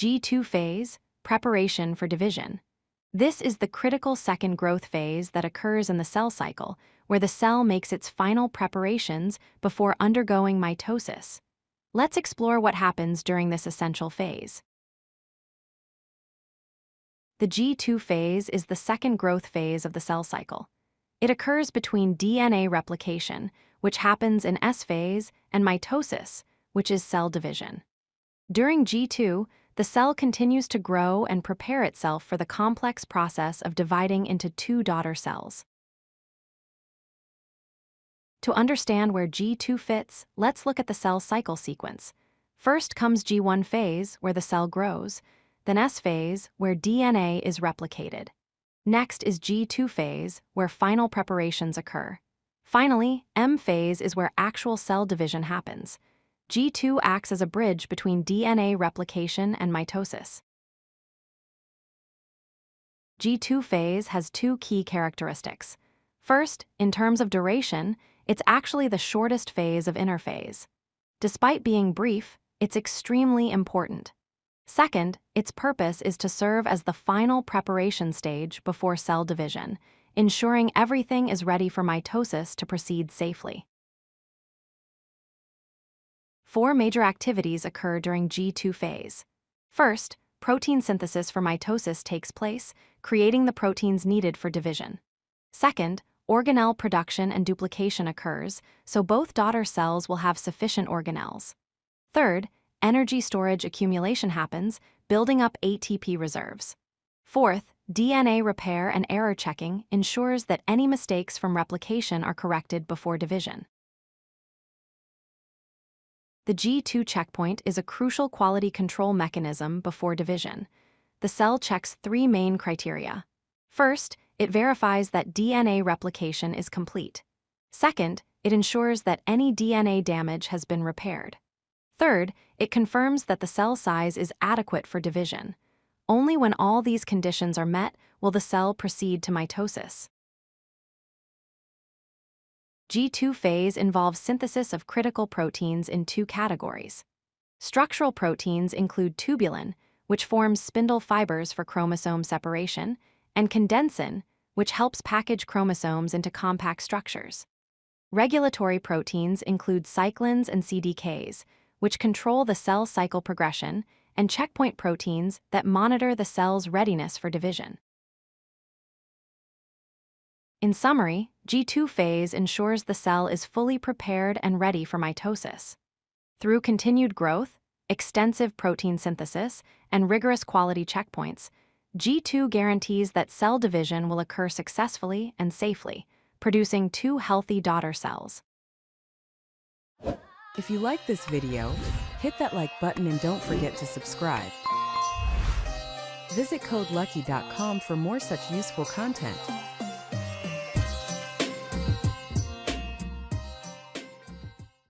G2 phase, preparation for division. This is the critical second growth phase that occurs in the cell cycle, where the cell makes its final preparations before undergoing mitosis. Let's explore what happens during this essential phase. The G2 phase is the second growth phase of the cell cycle. It occurs between DNA replication, which happens in S phase, and mitosis, which is cell division. During G2, the cell continues to grow and prepare itself for the complex process of dividing into two daughter cells. To understand where G2 fits, let's look at the cell cycle sequence. First comes G1 phase, where the cell grows, then S phase, where DNA is replicated. Next is G2 phase, where final preparations occur. Finally, M phase is where actual cell division happens. G2 acts as a bridge between DNA replication and mitosis. G2 phase has two key characteristics. First, in terms of duration, it's actually the shortest phase of Interphase. Despite being brief, it's extremely important. Second, its purpose is to serve as the final preparation stage before cell division, ensuring everything is ready for mitosis to proceed safely. 4 major activities occur during G2 phase. First, protein synthesis for mitosis takes place, creating the proteins needed for division. Second, organelle production and duplication occurs, so both daughter cells will have sufficient organelles. Third, energy storage accumulation happens, building up ATP reserves. Fourth, DNA repair and error checking ensures that any mistakes from replication are corrected before division. The G2 checkpoint is a crucial quality control mechanism before division. The cell checks 3 main criteria. First, it verifies that DNA replication is complete. Second, it ensures that any DNA damage has been repaired. Third, it confirms that the cell size is adequate for division. Only when all these conditions are met will the cell proceed to mitosis. G2 phase involves synthesis of critical proteins in 2 categories. Structural proteins include tubulin, which forms spindle fibers for chromosome separation, and condensin, which helps package chromosomes into compact structures. Regulatory proteins include cyclins and CDKs, which control the cell cycle progression, and checkpoint proteins that monitor the cell's readiness for division. In summary, G2 phase ensures the cell is fully prepared and ready for mitosis. Through continued growth, extensive protein synthesis, and rigorous quality checkpoints, G2 guarantees that cell division will occur successfully and safely, producing 2 healthy daughter cells. If you like this video, hit that like button and don't forget to subscribe. Visit codelucky.com for more such useful content.